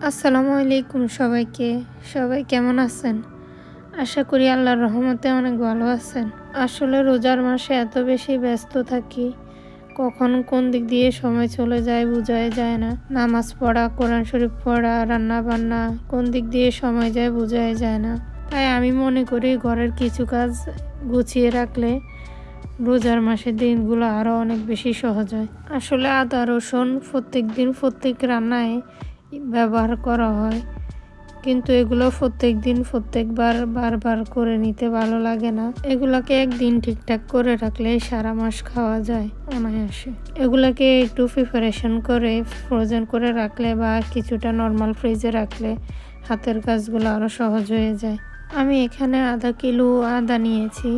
আসসালামু আলাইকুম সবাই কেমন আছেন? আশা করি আল্লাহর রহমতে অনেক ভালো আছেন। আসলে রোজার মাসে এত বেশি ব্যস্ত থাকি, কখন কোন দিক দিয়ে সময় চলে যায় বোঝাই যায় না। নামাজ পড়া, কোরআন শরীফ পড়া, রান্না বান্না, কোন দিক দিয়ে সময় যায় বোঝাই যায় না। তাই আমি মনে করি ঘরের কিছু কাজ গুছিয়ে রাখলে রোজার মাসের দিনগুলো আরও অনেক বেশি সহজ হয়। আসলে আদা রসুন প্রত্যেক দিন প্রত্যেক রান্নায় ব্যবহার করা হয়, কিন্তু এগুলো প্রত্যেকবার বারবার করে নিতে ভালো লাগে না। এগুলাকে একদিন ঠিকঠাক করে রাখলে সারা মাস খাওয়া যায় অনায়াসে। এগুলাকে একটু প্রিপারেশন করে ফ্রোজেন করে রাখলে বা কিছুটা নর্মাল ফ্রিজে রাখলে হাতের কাজগুলো আরও সহজ হয়ে যায়। আমি এখানে আধা কিলো আদা নিয়েছি,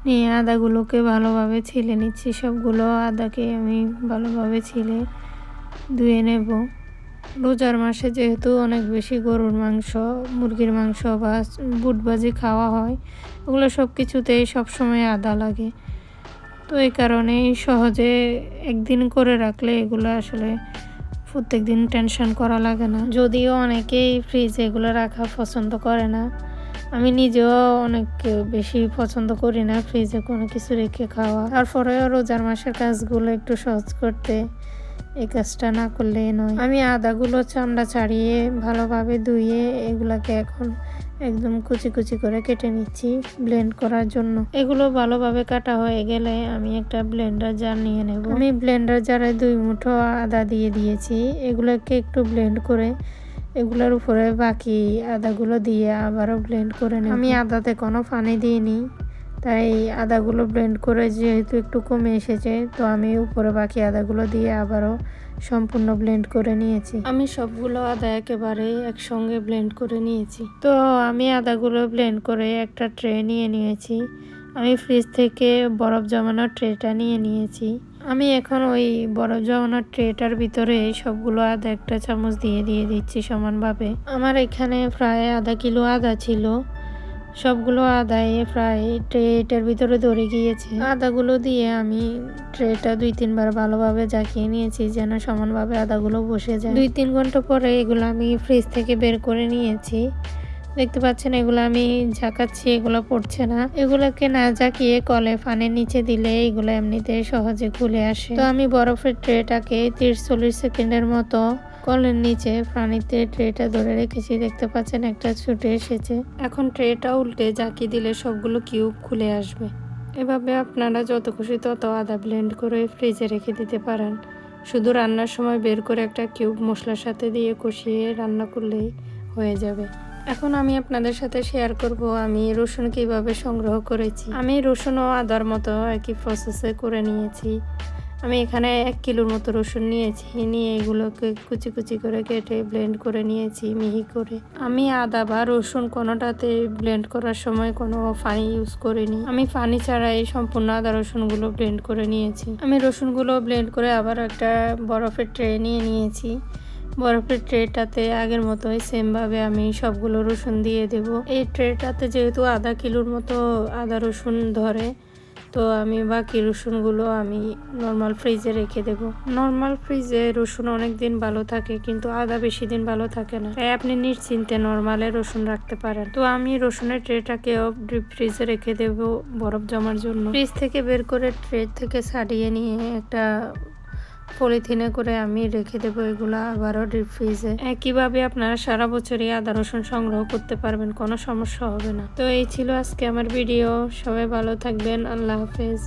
নিয়ে আদাগুলোকে ভালোভাবে ছিলে নিচ্ছি। সবগুলো আদাকে আমি ভালোভাবে ছিলে ধুয়ে নেব। রোজার মাসে যেহেতু অনেক বেশি গরুর মাংস, মুরগির মাংস বা বুট ভাজি খাওয়া হয়, ওগুলো সব কিছুতেই সবসময় আদা লাগে। তো এই কারণেই সহজে একদিন করে রাখলে এগুলো আসলে প্রত্যেক দিন টেনশন করা লাগে না। যদিও অনেকেই ফ্রিজে এগুলো রাখা পছন্দ করে না, আমি নিজেও অনেক বেশি পছন্দ করি না ফ্রিজে কোনো কিছু রেখে খাওয়া। তারপরেও রোজার মাসের কাজগুলো একটু সহজ করতে এই কাজটা না করলে নয়। আমি আদাগুলো চামড়া ছাড়িয়ে ভালোভাবে ধুয়ে এগুলাকে এখন একদম কুচি কুচি করে কেটে নিচ্ছি ব্লেন্ড করার জন্য। এগুলো ভালোভাবে কাটা হয়ে গেলে আমি একটা ব্লেন্ডার জার নিয়ে নেব। আমি ব্লেন্ডার জারে 2 মুঠো আদা দিয়ে দিয়েছি। এগুলোকে একটু ব্লেন্ড করে এগুলোর উপরে বাকি আদাগুলো দিয়ে আবারও ব্লেন্ড করে নেব। আমি আদাতে কোনো পানি দিইনি, তাই আদাগুলো ব্লেন্ড করে যেহেতু একটু কমে এসেছে, তো আমি উপরে বাকি আদাগুলো দিয়ে আবারও সম্পূর্ণ ব্লেন্ড করে নিয়েছি। আমি সবগুলো আদা একেবারে একসঙ্গে ব্লেন্ড করে নিয়েছি। তো আমি আদাগুলো ব্লেন্ড করে একটা ট্রে নিয়ে নিয়েছি। আমি ফ্রিজ থেকে বরফ জমানোর ট্রেটা নিয়ে নিয়েছি। আমি এখন ওই বরফ জমানোর ট্রেটার ভিতরে সবগুলো আদা একটা চামচ দিয়ে দিচ্ছি সমানভাবে। আমার এখানে প্রায় আধা কিলো আদা ছিল। সবগুলো আদায় প্রায় ট্রেটার ভিতরে ধরে গিয়েছে। আদাগুলো দিয়ে আমি ট্রেটা 2-3 বার ভালোভাবে ঝাঁকিয়ে নিয়েছি যেন সমানভাবে আদাগুলো বসে যায়। 2-3 ঘন্টা পরে এগুলো আমি ফ্রিজ থেকে বের করে নিয়েছি। দেখতে পাচ্ছেন এগুলো আমি ঝাঁকাচ্ছি, এগুলো পড়ছে না। এগুলোকে না ঝাঁকিয়ে কলে ফানের নিচে দিলে এগুলো এমনিতে সহজে খুলে আসে। তো আমি বরফের ট্রেটাকে 30-40 সেকেন্ডের মতো কলের নিচে পানিতে ট্রেটা ধরে রেখেছি। দেখতে পাচ্ছেন একটা ছুটে এসেছে। এখন ট্রেটা উল্টে ঝাঁকিয়ে দিলে সবগুলো কিউব খুলে আসবে। এভাবে আপনারা যত খুশি তত আদা ব্লেন্ড করে ফ্রিজে রেখে দিতে পারেন। শুধু রান্নার সময় বের করে একটা কিউব মশলার সাথে দিয়ে কষিয়ে রান্না করলেই হয়ে যাবে। এখন আমি আপনাদের সাথে শেয়ার করব আমি রসুন কিভাবে সংগ্রহ করেছি। আমি রসুন ও আদার মতো একই প্রসেসে করে নিয়েছি। আমি এখানে 1 কিলোর মতো রসুন নিয়েছি, নিয়ে এগুলোকে কুচি কুচি করে কেটে ব্লেন্ড করে নিয়েছি মিহি করে। আমি আদা বা রসুন কোনোটাতে ব্লেন্ড করার সময় কোনো পানি ইউজ করিনি। আমি পানি ছাড়াই সম্পূর্ণ আদা রসুনগুলো ব্লেন্ড করে নিয়েছি। আমি রসুনগুলো ব্লেন্ড করে আবার একটা বরফের ট্রে নিয়ে নিয়েছি। বরফের ট্রেটাতে আগের মতোই সেমভাবে আমি সবগুলো রসুন দিয়ে দেব। এই ট্রেটাতে যেহেতু আধা কিলোর মতো আদা রসুন ধরে, তো আমি বাকি রসুনগুলো আমি নর্মাল ফ্রিজে রেখে দেব। নর্মাল ফ্রিজে রসুন অনেক দিন ভালো থাকে, কিন্তু আদা বেশি দিন ভালো থাকে না, তাই আপনি নিশ্চিন্তে নর্মালে রসুন রাখতে পারেন। তো আমি রসুনের ট্রেটাকেও ডিপ ফ্রিজে রেখে দেব বরফ জমার জন্য। ফ্রিজ থেকে বের করে ট্রে থেকে ছাড়িয়ে নিয়ে একটা পলিথিনে করে আমি রেখে দেবো এগুলা আবারও ডিপ ফ্রিজে। একইভাবে আপনারা সারা বছরই আদা রসুন সংগ্রহ করতে পারবেন, কোনো সমস্যা হবে না। তো এই ছিল আজকে আমার ভিডিও। সবাই ভালো থাকবেন। আল্লাহ হাফেজ।